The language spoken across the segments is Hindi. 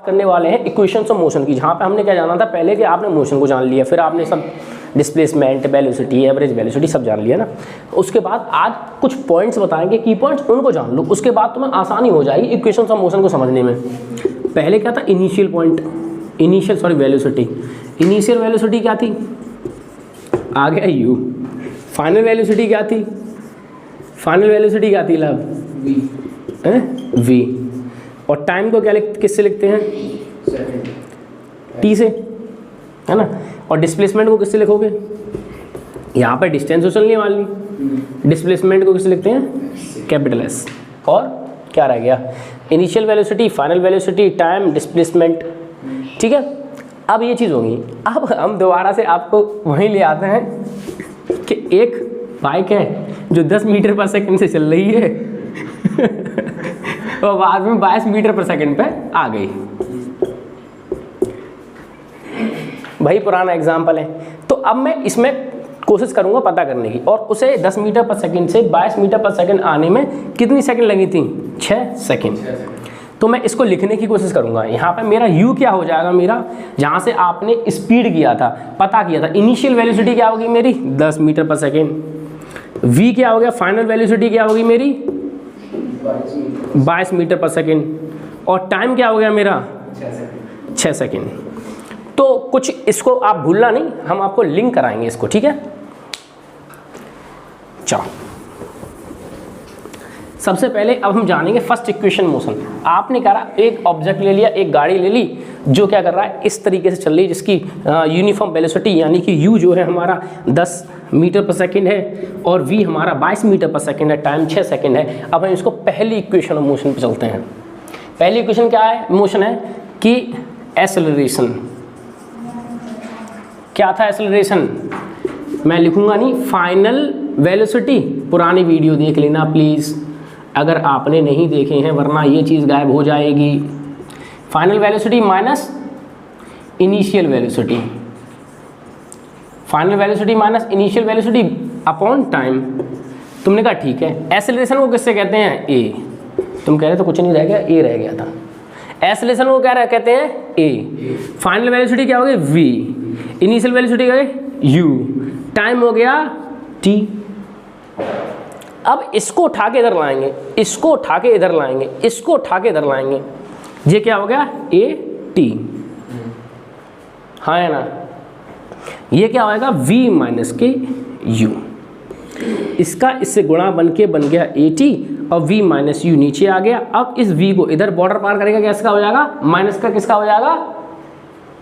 करने वाले हैं इक्वेशंस ऑफ मोशन की, जहाँ पे हमने क्या जाना था पहले कि आपने मोशन को जान लिया, फिर आपने सब डिस्प्लेसमेंट, वेलोसिटी, एवरेज वेलोसिटी सब जान लिया ना। उसके बाद आज कुछ पॉइंट्स बताएंगे, की पॉइंट्स, उनको जान लो, उसके बाद तुम्हें आसानी हो जाएगी इक्वेशंस ऑफ मोशन को समझने में। पहले क्या था, initial point, velocity. Initial velocity क्या थी, आ गया u। फाइनल वेलोसिटी क्या थी, फाइनल वेलोसिटी क्या थी लाभ, v। और टाइम को क्या किससे लिखते हैं, t से, है ना। और डिस्प्लेसमेंट को किससे लिखोगे, यहाँ पर डिस्टेंस तो चलने वाली, डिस्प्लेसमेंट को किससे लिखते हैं, कैपिटल S। और क्या रह गया, initial velocity, final velocity, time, displacement. ठीक है, अब ये चीज़ होगी। अब हम दोबारा से आपको वहीं ले आते हैं कि एक बाइक है जो 10 मीटर पर सेकंड से चल रही है और बाद में 22 मीटर पर सेकंड पे आ गई। भाई पुराना एग्जाम्पल है, तो अब मैं इसमें कोशिश करूंगा पता करने की, और उसे 10 मीटर पर सेकंड से 22 मीटर पर सेकंड आने में कितनी सेकंड लगी थी, 6 सेकंड। तो मैं इसको लिखने की कोशिश करूंगा। यहाँ पे मेरा u क्या हो जाएगा, मेरा जहाँ से आपने स्पीड किया था, पता किया था, इनिशियल वेलोसिटी क्या होगी मेरी 10 मीटर पर सेकंड। v क्या हो गया, फाइनल वेलोसिटी क्या होगी मेरी 22 मीटर पर सेकंड। और टाइम क्या हो गया मेरा 6 सेकंड। तो कुछ इसको आप भूलना नहीं, हम आपको लिंक कराएंगे इसको, ठीक है। चलो सबसे पहले अब हम जानेंगे फर्स्ट इक्वेशन मोशन। आपने कहा एक ऑब्जेक्ट ले लिया, एक गाड़ी ले ली जो क्या कर रहा है, इस तरीके से चल रही है, जिसकी यूनिफॉर्म वेलोसिटी यानी कि u जो है हमारा 10 मीटर पर सेकंड है और v हमारा 22 मीटर पर सेकंड है, टाइम 6 सेकंड है। अब हम इसको पहली इक्वेशन ऑफ मोशन पे चलते हैं। पहली इक्वेशन क्या है, मोशन है कि एक्सेलरेशन। क्या था एक्सेलरेशन, मैं लिखूंगा नहीं, फाइनल वेलोसिटी। पुरानी वीडियो देख लेना प्लीज़ अगर आपने नहीं देखे हैं, वरना ये चीज़ गायब हो जाएगी। Final velocity minus initial velocity, final velocity minus initial velocity upon time. तुमने कहा ठीक है। एक्सेलरेशन को किससे कहते हैं, a। तुम कह रहे तो कुछ नहीं रह गया, a रह गया था। एक्सेलरेशन को क्या कहते हैं, a। फाइनल वेलोसिटी क्या हो गई, v। इनिशियल वेलोसिटी क्या है, u। टाइम हो गया t। अब इसको उठा के इधर लाएंगे, इसको उठा के इधर लाएंगे, इसको उठा के इधर लाएंगे, ये क्या हो गया, a t। हाँ है ना। ये क्या होएगा, v माइनस के u। इसका इससे गुणा बन गया at और v माइनस u नीचे आ गया। अब इस v को इधर बॉर्डर पार करेगा, कैसे का हो जाएगा, माइनस का, किसका हो जाएगा,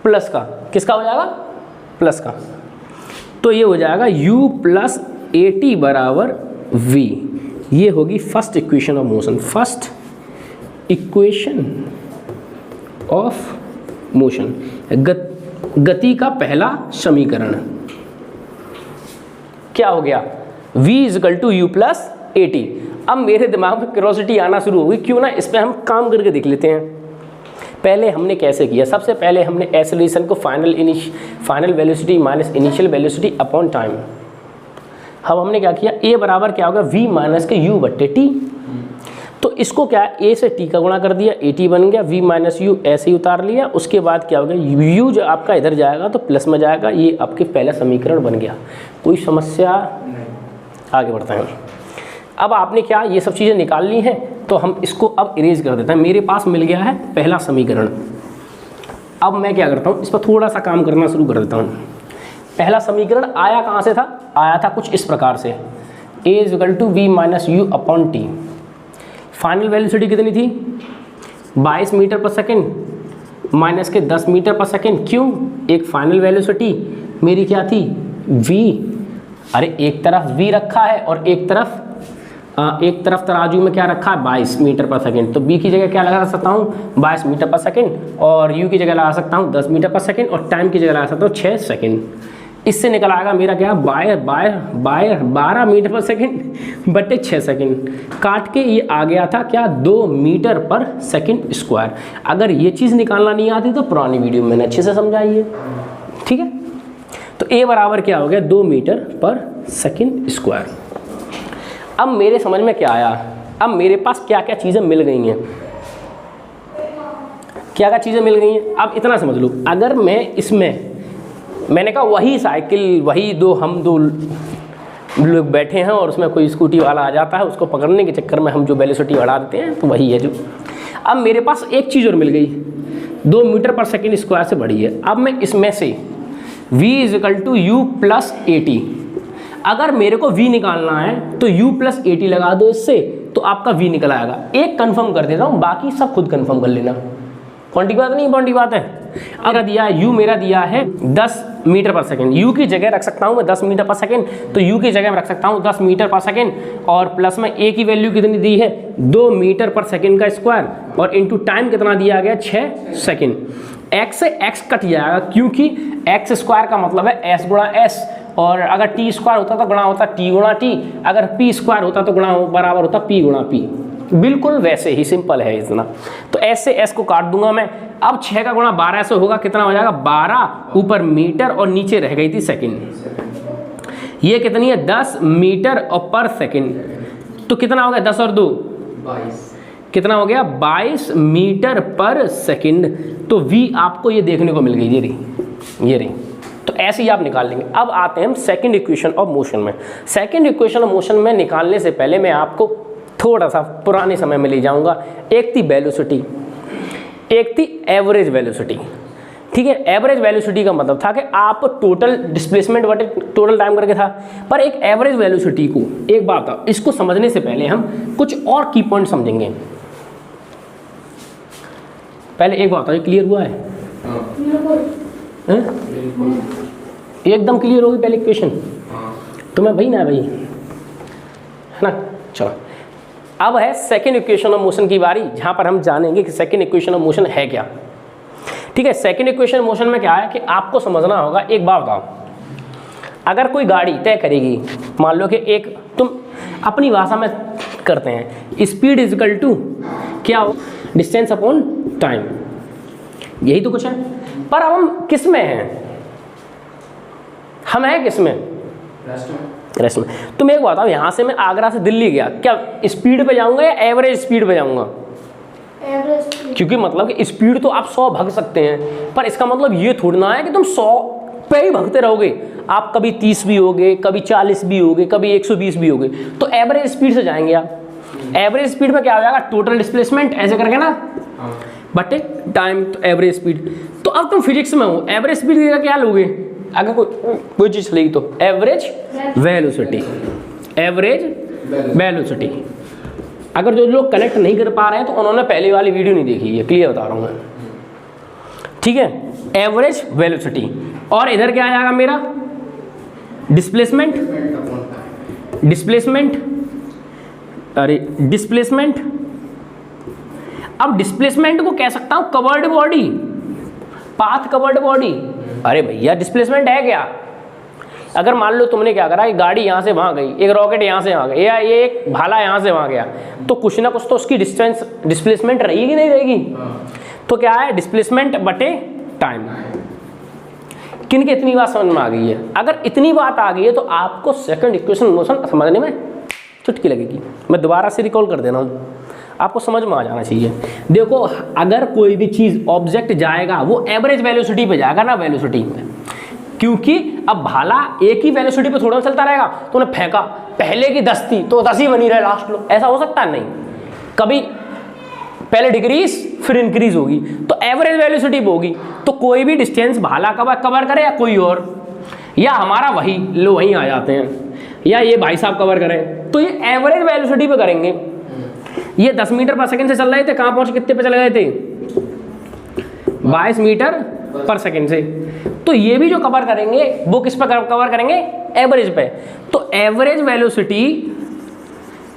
प्लस का। किसका हो जाएगा, प्लस का। तो ये हो जाएगा u प्लस at बराबर v। ये होगी first equation of motion, first equation of motion, गति का पहला समीकरण। क्या हो गया, v equal to u plus a t. अब मेरे दिमाग में क्यूरोसिटी आना शुरू होगी, क्यों ना इस पर हम काम करके देख लेते हैं। पहले हमने कैसे किया, सबसे पहले हमने एक्सेलरेशन को final velocity minus initial velocity upon time. अब हमने क्या किया, a बराबर क्या होगा, v माइनस के u बट्टे टी। तो इसको क्या है, a से t का गुणा कर दिया, at बन गया, v माइनस यू ऐसे ही उतार लिया। उसके बाद क्या होगा, u जो आपका इधर जाएगा तो प्लस में जाएगा। ये आपके पहला समीकरण बन गया। कोई समस्या, आगे बढ़ते हैं। अब आपने क्या ये सब चीज़ें निकाल ली हैं, तो हम इसको अब इरेज कर देते हैं। मेरे पास मिल गया है पहला समीकरण। अब मैं क्या करता हूँ, इस पर थोड़ा सा काम करना शुरू कर देता हूँ। पहला समीकरण आया कहाँ से था, आया था कुछ इस प्रकार से, a equal to v minus u upon t. Final velocity कितनी थी, 22 मीटर पर सेकंड माइनस के 10 मीटर पर सेकंड। क्यों, एक फाइनल वेलोसिटी मेरी क्या थी, v। अरे एक तरफ v रखा है और एक तरफ तराजू में क्या रखा है, 22 मीटर पर सेकंड। तो b की जगह क्या लगा सकता हूँ, 22 मीटर पर सेकंड, और u की जगह लगा सकता हूँ 10 मीटर पर सेकंड, और टाइम की जगह लगा सकता हूँ 6 सेकंड। इससे निकल आएगा मेरा क्या, 12 मीटर पर सेकंड बटे 6 सेकंड। काट के ये आ गया था क्या, 2 मीटर पर सेकंड स्क्वायर। अगर ये चीज़ निकालना नहीं आती तो पुरानी वीडियो में मैंने अच्छे से समझाई है, ठीक है। तो a बराबर क्या हो गया, 2 मीटर पर सेकंड स्क्वायर। अब मेरे समझ में क्या आया, अब मेरे पास क्या क्या चीज़ें मिल गई हैं, क्या क्या चीज़ें मिल गई हैं। अब इतना समझ लो, अगर मैं इसमें मैंने कहा वही साइकिल, वही हम दो लोग बैठे हैं और उसमें कोई स्कूटी वाला आ जाता है, उसको पकड़ने के चक्कर में हम जो वेलोसिटी बढ़ा देते हैं, तो वही है जो। अब मेरे पास एक चीज़ और मिल गई, 2 मीटर पर सेकेंड स्क्वायर से बढ़ी है। अब मैं इसमें से v = u + 80, अगर मेरे को v निकालना है तो u + 80 लगा दो इससे, तो आपका v निकल आएगा। एक कंफर्म कर देता हूँ, बाकी सब खुद कंफर्म कर लेना। क्वांटिटी बात नहीं, क्वांटिटी बात है। अगर दिया है u, मेरा दिया है 10 मीटर पर सेकेंड, u की जगह रख सकता हूँ मैं 10 मीटर पर सेकेंड, तो u की जगह में रख सकता हूँ 10 मीटर पर सेकेंड, और प्लस में a की वैल्यू कितनी दी है 2 मीटर पर सेकेंड का स्क्वायर, और इनटू टाइम कितना दिया गया 6 सेकेंड। x से x कट जाएगा, क्योंकि x स्क्वायर का मतलब है s गुणा s, और अगर t स्क्वायर होता तो गुणा होता t गुणा t, अगर p स्क्वायर होता तो गुणा बराबर होता p गुणा p। बिल्कुल वैसे ही सिंपल है इतना। तो s से s को काट दूंगा मैं। अब 6 का गुणा 12 से होगा, कितना हो जाएगा 12, ऊपर मीटर और नीचे रह गई थी सेकंड। ये कितनी है 10 मीटर और पर सेकंड, तो कितना हो गया 10 और 2 22, कितना हो गया 22 मीटर पर सेकंड। तो v आपको ये देखने को मिल गई, ये रही। तो ऐसे ही आप निकाल लेंगे। अब आते हैं हम सेकंड इक्वेशन ऑफ मोशन में। सेकंड इक्वेशन ऑफ मोशन में निकालने से पहले मैं आपको थोड़ा सा पुराने समय में ले जाऊंगा। एक थी वेलोसिटी, एक थी एवरेज वेलोसिटी। ठीक है, एवरेज वेलोसिटी का मतलब था कि आप टोटल डिस्प्लेसमेंट बटे टोटल टाइम करके था, पर एक एवरेज वेलोसिटी को, एक बात है, इसको समझने से पहले हम कुछ और की पॉइंट समझेंगे। पहले एक बात है, क्लियर हुआ है? एकदम क्लियर होगी पहले इक्वेशन? तो मैं भाई ना भाई, है ना। चलो, अब है सेकेंड इक्वेशन ऑफ मोशन की बारी, जहां पर हम जानेंगे कि सेकेंड इक्वेशन ऑफ मोशन है क्या। ठीक है, सेकेंड इक्वेशन ऑफ मोशन में क्या है कि आपको समझना होगा। एक बात बताओ, अगर कोई गाड़ी तय करेगी, मान लो कि एक, तुम अपनी भाषा में करते हैं, स्पीड इक्वल टू क्या हो, डिस्टेंस अपॉन टाइम, यही तो कुछ है। पर अब हम किस में हैं? हम हैं किस में? रेस्ट में। तुम एक बात बताओ, यहाँ से मैं आगरा से दिल्ली गया, क्या स्पीड पे जाऊंगा या एवरेज स्पीड पे जाऊंगा? एवरेज। क्योंकि मतलब कि स्पीड तो आप 100 भाग सकते हैं, पर इसका मतलब ये थोड़ा ना है कि तुम 100 पे ही भागते रहोगे। आप कभी 30 भी होगे, कभी 40 भी होगे, कभी 120 भी होगे, तो एवरेज स्पीड से जाएंगे आप। एवरेज स्पीड में क्या हो जाएगा, टोटल डिस्प्लेसमेंट ऐसे करके ना बटे टाइम, तो एवरेज स्पीड। तो अब तुम फिजिक्स में हो, एवरेज स्पीड का क्या लोगे? अगर कोई चीज़ चलेगी तो एवरेज वेलोसिटी, एवरेज वेलोसिटी। अगर जो लोग कनेक्ट नहीं कर पा रहे हैं तो उन्होंने पहले वाली वीडियो नहीं देखी है, क्लियर बता रहा हूँ मैं। ठीक है, एवरेज वेलोसिटी। और इधर क्या आ जाएगा मेरा, डिस्प्लेसमेंट, डिस्प्लेसमेंट, अरे डिस्प्लेसमेंट। अब डिस्प्लेसमेंट को कह सकता हूँ covered body, path covered body. अरे भैया डिस्प्लेसमेंट है क्या? अगर मान लो तुमने क्या करा, एक गाड़ी यहाँ से वहाँ गई, एक रॉकेट यहाँ से वहाँ गई, या ये एक भाला यहाँ से वहाँ गया, तो कुछ ना कुछ तो उसकी डिस्टेंस डिस्प्लेसमेंट रहेगी कि नहीं रहेगी? तो क्या है, डिस्प्लेसमेंट बटे टाइम। किन की इतनी बात समझ में आ गई है? अगर इतनी बात आ गई है तो आपको सेकंड इक्वेशन मोशन समझने में चुटकी लगेगी। मैं दोबारा से रिकॉल कर देना हूँ, आपको समझ में आ जाना चाहिए। देखो, अगर कोई भी चीज़ ऑब्जेक्ट जाएगा वो एवरेज वेलोसिटी पे जाएगा ना, वेलोसिटी में, क्योंकि अब भाला एक ही वेलोसिटी पे थोड़ा चलता रहेगा। तो उन्हें फेंका, पहले की 10 थी तो 10 ही बनी रहे लास्ट लो, ऐसा हो सकता है? नहीं, कभी पहले डिक्रीज फिर इंक्रीज होगी, तो एवरेज वेलोसिटी होगी। तो कोई भी डिस्टेंस भाला कवर करे या कोई और, या हमारा वही लो वहीं आ जाते हैं, या ये भाई साहब कवर करें, तो ये एवरेज वेलोसिटी पे करेंगे। ये 10 मीटर पर सेकंड से चल रहे थे, कहाँ पहुंचे, कितने पे चले गए थे? 22 मीटर पर सेकंड से। तो ये भी जो कवर करेंगे वो किस पर कवर करेंगे? एवरेज पे। तो एवरेज वेलोसिटी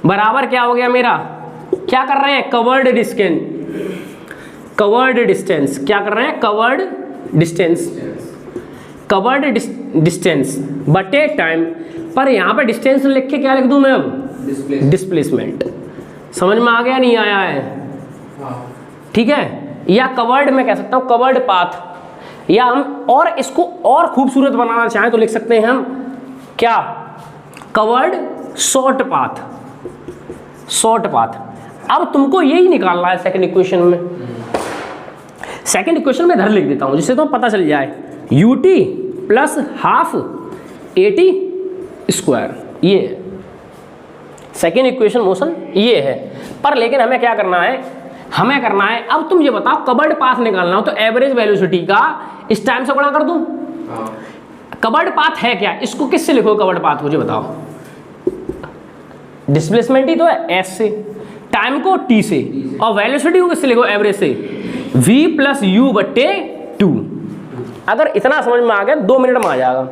बराबर क्या हो गया मेरा, क्या कर रहे हैं, कवर्ड डिस्टेंस, कवर्ड डिस्टेंस, क्या कर रहे हैं, कवर्ड डिस्टेंस, कवर्ड डिस्टेंस बटे टाइम। पर यहाँ पे डिस्टेंस लिख के क्या लिख दूं मैं अब? डिस्प्लेसमेंट। समझ में आ गया नहीं आया है? ठीक है, या कवर्ड में कह सकता हूँ कवर्ड पाथ, या हम और इसको और खूबसूरत बनाना चाहें तो लिख सकते हैं हम क्या, covered short path, short path. अब तुमको यही निकालना है सेकंड इक्वेशन में। सेकेंड इक्वेशन में इधर लिख देता हूँ जिससे तो पता चल जाए, ut plus half at square, ये है सेकेंड इक्वेशन मोशन, ये है। पर लेकिन हमें क्या करना है, हमें करना है, अब तुम ये बताओ कवर्ड पाथ निकालना हो तो एवरेज वेलोसिटी का इस टाइम से गुणा कर दूं? कवर्ड पाथ है क्या, इसको किससे लिखो कवर्ड पाथ, मुझे बताओ। डिस्प्लेसमेंट ही तो है s से, टाइम को t से, और वेलोसिटी को किससे लिखो, एवरेज से, v प्लस यू बट्टे 2। अगर इतना समझ में आ गया 2 मिनट में आ जाएगा।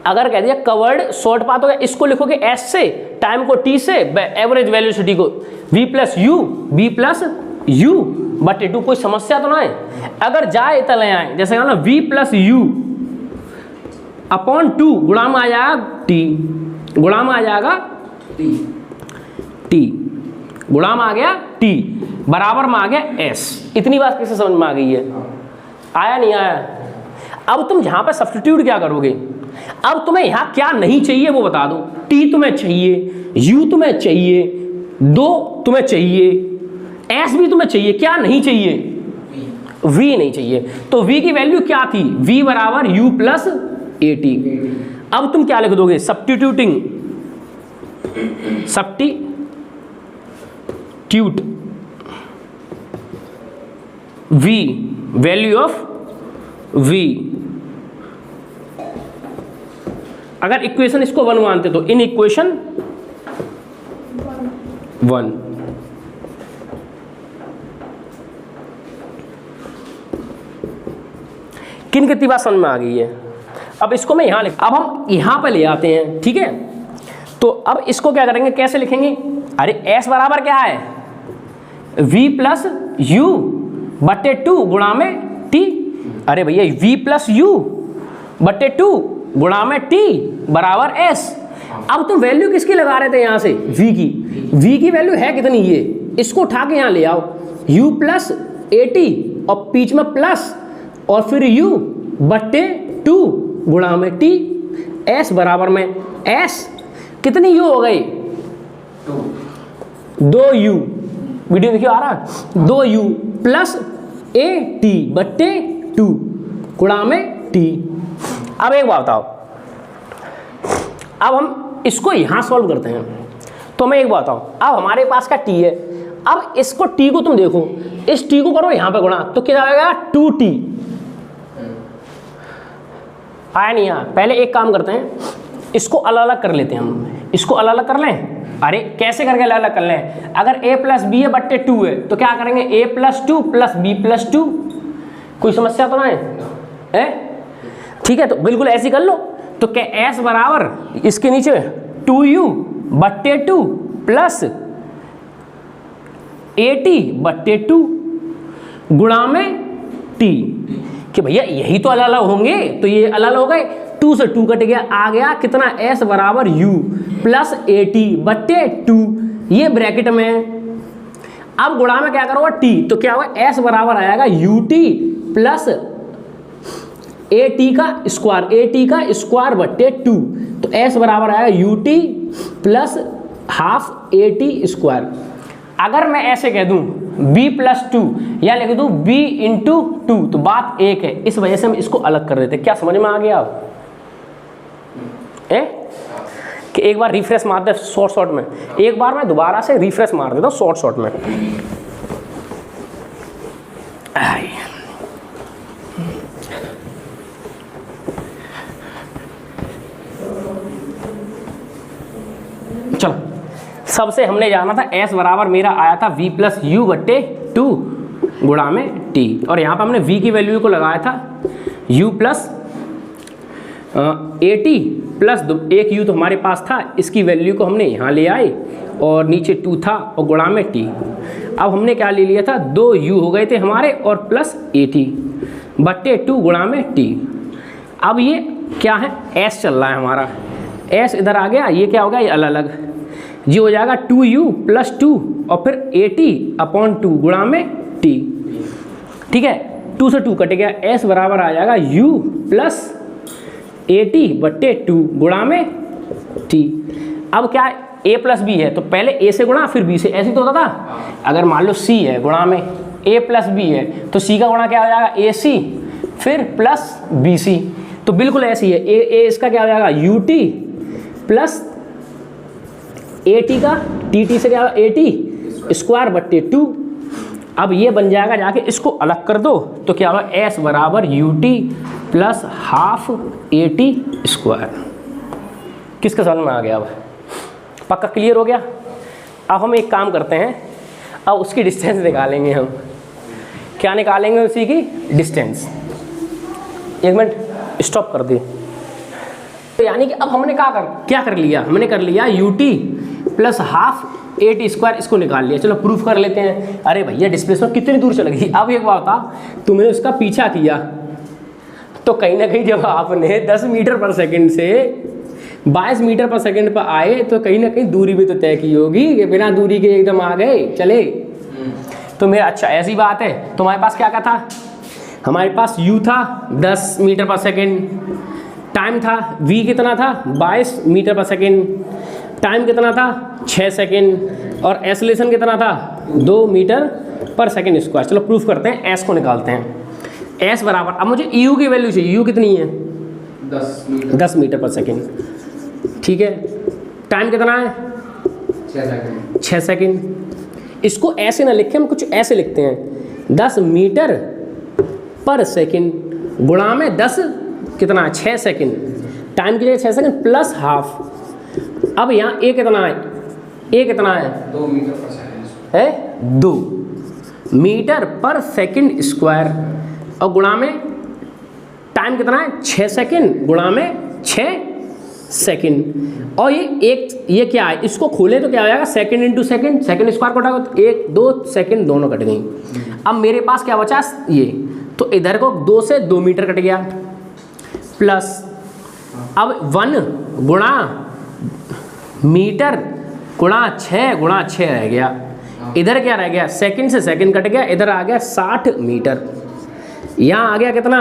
अगर कह दिया कवर्ड शॉर्ट पाथ हो गया, इसको लिखोगे s से, टाइम को t से, एवरेज वेलोसिटी को v प्लस यू बटे 2। कोई समस्या तो ना है। अगर जाए तले आए, जैसे ना v प्लस यू अपॉन 2 गुणा में आ जाएगा t, गुणा में आ जाएगा t, गुणा में आ गया t, बराबर में आ गया s। इतनी बात कैसे समझ में आ गई है, आया नहीं आया? अब तुम जहां पर सब्स्टिट्यूट क्या करोगे, अब तुम्हें यहाँ क्या नहीं चाहिए वो बता दो। t तुम्हें चाहिए, u तुम्हें चाहिए, 2 तुम्हें चाहिए, s भी तुम्हें चाहिए, क्या नहीं चाहिए, v नहीं चाहिए। तो v की वैल्यू क्या थी, v बराबर u प्लस at। अब तुम क्या लिख दोगे, substitute v, value of v। अगर इक्वेशन इसको 1 मानते तो इन इक्वेशन 1, किन कितनी बात समझ में आ गई है। अब इसको मैं यहां अब हम यहां पे ले आते हैं, ठीक है। तो अब इसको क्या करेंगे, कैसे लिखेंगे, अरे s बराबर क्या है, v प्लस यू बटे 2 गुणा में t। अरे भैया v प्लस यू बटे 2 गुणा में t बराबर s। अब तुम वैल्यू किसकी लगा रहे थे यहाँ से, v की वैल्यू है कितनी, ये इसको उठा के यहाँ ले आओ, u प्लस at और बीच में प्लस और फिर u बट्टे 2 गुणा में t, s बराबर में s कितनी u हो गई, 2u, वीडियो देखियो आ रहा, 2u प्लस at बट्टे 2 गुणा में t। अब एक बात बताओ, अब हम इसको यहां सॉल्व करते हैं। तो मैं एक बात बताऊं, अब हमारे पास का t है, अब इसको t को तुम देखो, इस t को करो यहां पे गुणा, तो क्या आएगा 2t। आया नहीं आया? पहले एक काम करते हैं, इसको अलग अलग कर लेते हैं हम, इसको अलग अलग कर लें। अरे कैसे करके अलग अलग कर लें, अगर a प्लस बी है बट्टे 2 है तो क्या करेंगे, a plus 2 plus B plus 2। कोई समस्या तो ना है? ठीक है, तो बिल्कुल ऐसे कर लो। तो क्या s बराबर इसके नीचे 2u बट्टे 2 प्लस at बट्टे 2 गुणा में t, कि भैया यही तो अलग अलग होंगे, तो ये अलग अलग हो गए, 2 से 2 कट गया, आ गया कितना, s बराबर u प्लस at बट्टे 2, ये ब्रैकेट में। अब गुणा में क्या करोगे t, तो क्या होगा, s बराबर आएगा ut प्लस at का स्क्वायर बट्टे 2, तो s बराबर आएगा ut plus half at square. अगर मैं ऐसे कह दूं b प्लस 2 या लिख दूं b इंटू 2 तो बात एक है, इस वजह से हम इसको अलग कर देते। क्या समझ में आ गया अब? कि एक बार रिफ्रेश मार दे शॉर्ट में, एक बार मैं दोबारा से रिफ्रेश मार देता हूँ शॉर्ट में। चलो, सबसे हमने जाना था s बराबर मेरा आया था v प्लस यू बट्टे 2 गुणा में t, और यहाँ पर हमने v की वैल्यू को लगाया था u प्लस at प्लस एक u तो हमारे पास था, इसकी वैल्यू को हमने यहाँ ले आए और नीचे 2 था और गुणा में t। अब हमने क्या ले लिया था, 2u हो गए थे हमारे और प्लस at बट्टे 2 गुणा में t। अब ये क्या है, s चल रहा है हमारा, s इधर आ गया, ये क्या हो गया, ये अलग अलग जी हो जाएगा 2u प्लस 2 और फिर at अपॉन 2 गुणा में t। ठीक है, 2 से 2 कट गया, s बराबर आ जाएगा u प्लस at बट्टे 2 गुणा में t। अब क्या a प्लस b है तो पहले a से गुणा फिर b से, ऐसे तो होता था। अगर मान लो c है गुणा में ए प्लस बी है तो सी का गुणा क्या हो जाएगा ए सी फिर प्लस बी सी, तो बिल्कुल ऐसी है। ए इसका क्या हो जाएगा U T plus a T का टी टी से क्या होगा ए टी स्क्वायर बट्टे 2। अब ये बन जाएगा, जाके इसको अलग कर दो तो क्या होगा एस बराबर U T plus half A T square. किसका समझ में आ गया? अब पक्का क्लियर हो गया। अब हम एक काम करते हैं, अब उसकी डिस्टेंस निकालेंगे हम। क्या निकालेंगे? उसी की डिस्टेंस। एक मिनट स्टॉप कर दी। तो यानी कि अब हमने क्या कर लिया? हमने कर लिया U T plus half A T square, इसको निकाल लिया। चलो प्रूफ कर लेते हैं। अरे भैया डिस्प्लेसमेंट कितनी दूर चल गई? अब एक बात था, तुमने उसका पीछा किया तो कहीं ना कहीं जब आपने 10 मीटर पर सेकंड से 22 मीटर पर सेकंड पर आए तो कहीं ना कहीं दूरी भी तो तय की होगी कि बिना दूरी के एकदम आ गए चले। तो मेरा अच्छा ऐसी बात है। तुम्हारे पास क्या था? हमारे पास u था 10 मीटर पर सेकंड, टाइम था v कितना था 22 मीटर पर सेकंड, टाइम कितना था 6 सेकंड और एक्सेलरेशन कितना था 2 मीटर पर सेकंड स्क्वायर। चलो प्रूफ करते हैं, s को निकालते हैं। s बराबर, अब मुझे u की वैल्यू चाहिए। u कितनी है? 10 मीटर पर सेकंड। ठीक है, टाइम कितना है 6 सेकंड। इसको ऐसे ना लिखें, हम कुछ ऐसे लिखते हैं 10 मीटर पर सेकंड गुणा में 10 कितना है 6 सेकंड, टाइम के लिए 6 सेकंड प्लस हाफ। अब यहाँ ए कितना है? ए कितना है 2 मीटर पर सेकंड है 2 मीटर पर सेकंड स्क्वायर और गुणा में टाइम कितना है 6 सेकंड गुणा में 6 सेकंड। और ये क्या है? इसको खोले तो क्या हो जाएगा second into second, second square कटा 1 2 सेकंड दोनों कट गई। अब मेरे पास क्या बचा ये, तो इधर को 2 से 2 मीटर कट गया प्लस अब 1 गुणा मीटर गुणा 6 रह गया। इधर क्या रह गया? सेकंड से सेकंड कट गया, इधर आ गया 60 मीटर। यहाँ आ गया कितना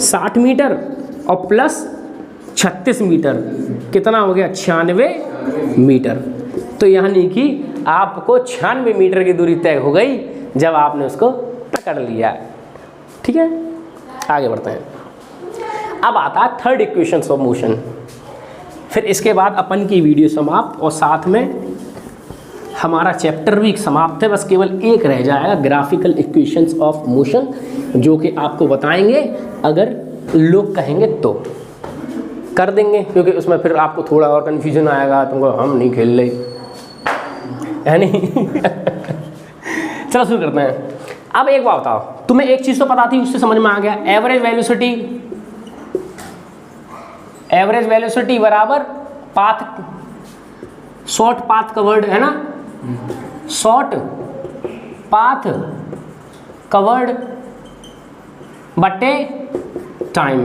60 मीटर और प्लस 36 मीटर, कितना हो गया 96 मीटर। तो यानी कि आपको 96 मीटर की दूरी तय हो गई जब आपने उसको पकड़ लिया। ठीक है, आगे बढ़ते हैं। अब आता है थर्ड इक्वेशंस ऑफ मोशन। फिर इसके बाद अपन की वीडियो समाप्त और साथ में हमारा चैप्टर भी समाप्त है। बस केवल एक रह जाएगा, ग्राफिकल इक्वेशंस ऑफ मोशन, जो कि आपको बताएंगे अगर लोग कहेंगे तो कर देंगे, क्योंकि उसमें फिर आपको थोड़ा और कन्फ्यूजन आएगा, तुमको हम नहीं खेल रहे है नहीं। चलो शुरू करते हैं। अब एक बात बताओ, तुम्हें एक चीज़ तो पता थी, उससे समझ में आ गया, एवरेज वेलोसिटी बराबर पाथ, शॉर्ट पाथ कवर्ड है ना, शॉर्ट पाथ कवर्ड बटे टाइम।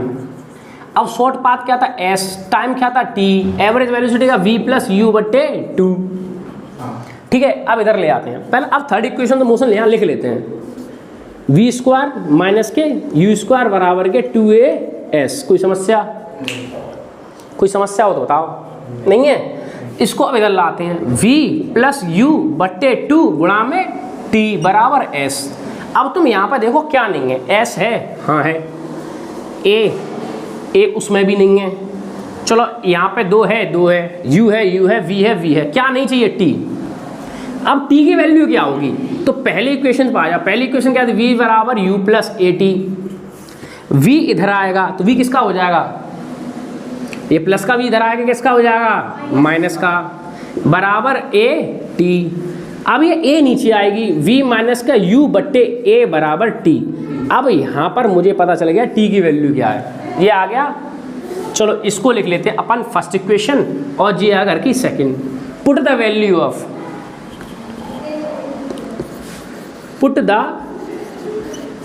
अब शॉर्ट पाथ क्या था s, टाइम क्या था t, एवरेज वेलोसिटी का v प्लस यू बटे 2। ठीक है, अब इधर ले आते हैं। पहले अब थर्ड इक्वेशन तो मोशन यहाँ लिख लेते हैं, v स्क्वायर माइनस के u स्क्वायर बराबर के 2as। कोई समस्या? कोई समस्या हो तो बताओ। नहीं है? इसको अब इधर लाते हैं, v प्लस यू बट्टे 2 गुणा में t बराबर s। अब तुम यहाँ पर देखो क्या नहीं है, s है, हाँ है, a उसमें भी नहीं है। चलो यहाँ पे 2 है, u है, v है, क्या नहीं चाहिए t। अब t की वैल्यू क्या होगी? तो पहली इक्वेशन पर आ जाओ। पहली इक्वेशन क्या थी? v बराबर u plus a T. v इधर आएगा तो v किसका हो जाएगा? ये प्लस का भी इधर आएगा, किसका हो जाएगा? माइनस का, बराबर ए टी। अब ये a नीचे आएगी, v माइनस का u बट्टे a बराबर t। अब यहाँ पर मुझे पता चल गया t की वैल्यू क्या है, ये आ गया। चलो इसको लिख लेते हैं अपन फर्स्ट इक्वेशन और ये अगर की second. Put the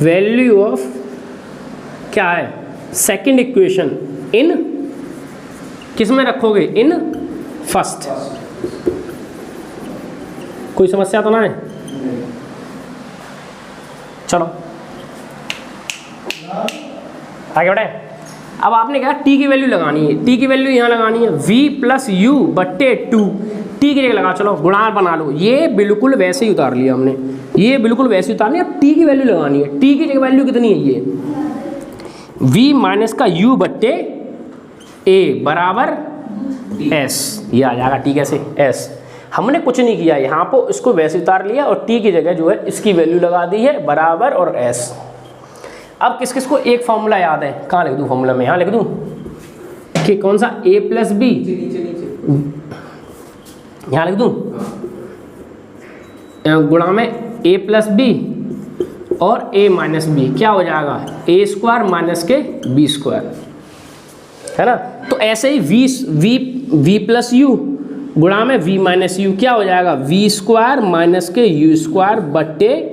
value of क्या है सेकंड इक्वेशन इन, किस में रखोगे? In first. कोई समस्या तो ना है? चलो आगे बढ़े। अब आपने कहा t की वैल्यू लगानी है, t की वैल्यू यहाँ लगानी है, v प्लस यू बट्टे 2। t टी की जगह लगा, चलो गुणांक बना लो, ये बिल्कुल वैसे ही उतार लिया हमने, ये बिल्कुल वैसे ही उतार लिया। अब टी की वैल्यू लगानी है, टी की जगह वैल्यू कितनी है, ये v माइनस का u बट्टे a बराबर s, ये आ जाएगा टी कैसे s। हमने कुछ नहीं किया, यहाँ पर इसको वैसे उतार लिया और टी की जगह जो है इसकी वैल्यू लगा दी है बराबर और s। अब किस किस को एक फॉर्मूला याद है, कहाँ लिख दूँ फॉर्मूला में, यहाँ लिख दूँ कि कौन सा a प्लस बी, यहाँ लिख दूँ गुणा में a प्लस बी और a माइनस बी, क्या हो जाएगा a स्क्वायर माइनस के b स्क्वायर, है ना। तो ऐसे ही v प्लस यू गुणा में v माइनस यू, क्या हो जाएगा v स्क्वायर माइनस के u स्क्वायर बट्टे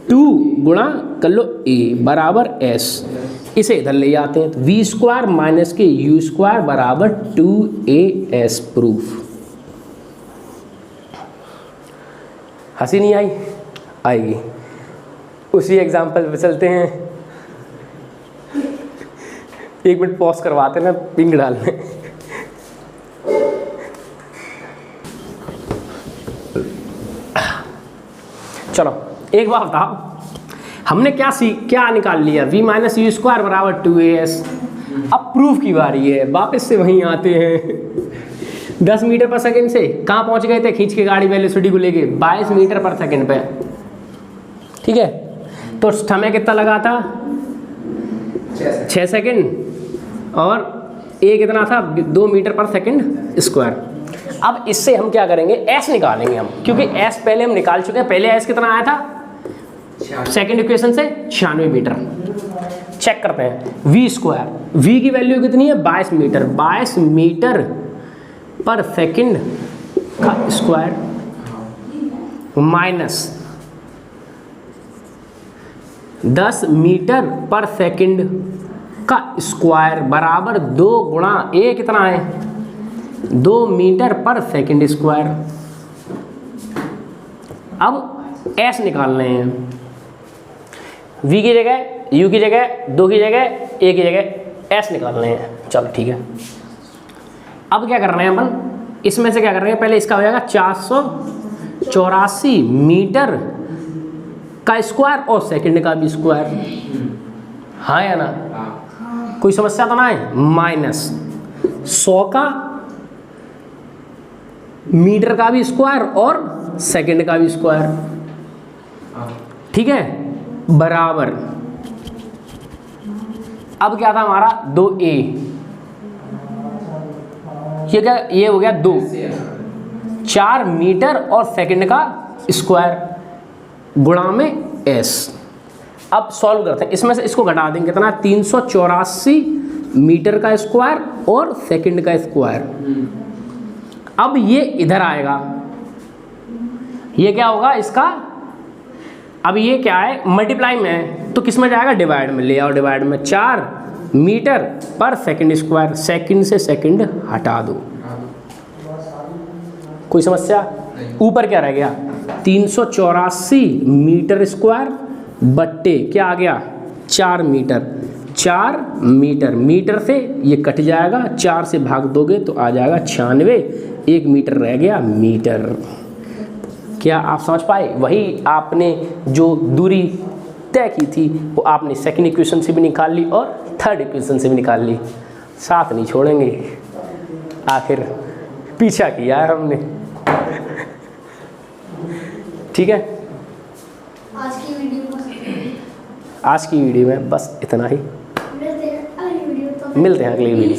2 गुणा कर लो a बराबर s। इसे इधर ले आते हैं, तो v स्क्वायर माइनस के u स्क्वायर बराबर 2as प्रूफ। हंसी नहीं आई, आएगी। उसी एग्जाम्पल पे चलते हैं, 1 मिनट पॉज करवाते हैं ना पिंक डालने। चलो एक बार बताओ, हमने क्या निकाल लिया, v माइनस यू स्क्वायर बराबर 2as। अब प्रूफ की बारी है, वापस से वहीं आते हैं। 10 मीटर पर सेकंड से कहाँ पहुँच गए थे खींच के गाड़ी वेलोसिटी को लेके, 22 मीटर पर सेकंड पे, ठीक है। तो समय कितना लगा था, 6 सेकंड, और a कितना था 2 मीटर पर सेकंड स्क्वायर। अब इससे हम क्या करेंगे, s निकालेंगे हम, क्योंकि s पहले हम निकाल चुके हैं। पहले s कितना आया था सेकंड इक्वेशन से 96 मीटर। चेक करते हैं, v स्क्वायर, v की वैल्यू कितनी है 22 मीटर, 22 मीटर पर सेकंड का स्क्वायर माइनस 10 मीटर पर सेकंड का स्क्वायर बराबर 2 गुणा a कितना है 2 मीटर पर सेकंड स्क्वायर। अब s निकालने हैं, v की जगह u की जगह 2 की जगह a की जगह s निकालने हैं। चलो ठीक है, अब क्या कर रहे हैं अपन, इसमें से क्या कर रहे हैं, पहले इसका हो जाएगा 484 मीटर का स्क्वायर और सेकंड का भी स्क्वायर, हाँ या ना, कोई समस्या तो ना है। माइनस 100 का मीटर का भी स्क्वायर और सेकंड का भी स्क्वायर, ठीक है, बराबर। अब क्या था हमारा 2a, ये हो गया 2, 4 मीटर और सेकंड का स्क्वायर गुणा में s। अब सॉल्व करते हैं, इसमें से इसको घटा देंगे कितना 384 मीटर का स्क्वायर और सेकंड का स्क्वायर। अब ये इधर आएगा, ये क्या होगा इसका, अब ये क्या है मल्टीप्लाई में है तो किस में जाएगा डिवाइड में, ले आओ डिवाइड में, 4 मीटर पर सेकंड स्क्वायर, सेकंड से सेकंड हटा दो, कोई समस्या। ऊपर क्या रह गया 384 मीटर स्क्वायर बट्टे क्या आ गया 4 मीटर, 4 मीटर, मीटर से ये कट जाएगा, 4 से भाग दोगे तो आ जाएगा 96, 1 मीटर रह गया मीटर। क्या आप समझ पाए, वही आपने जो दूरी तय की थी वो आपने सेकंड इक्वेशन से भी निकाल ली और थर्ड इक्वेशन से भी निकाल ली, साथ नहीं छोड़ेंगे, आखिर पीछा किया है हमने। ठीक है, आज की वीडियो में बस इतना ही, मिलते हैं अगली वीडियो।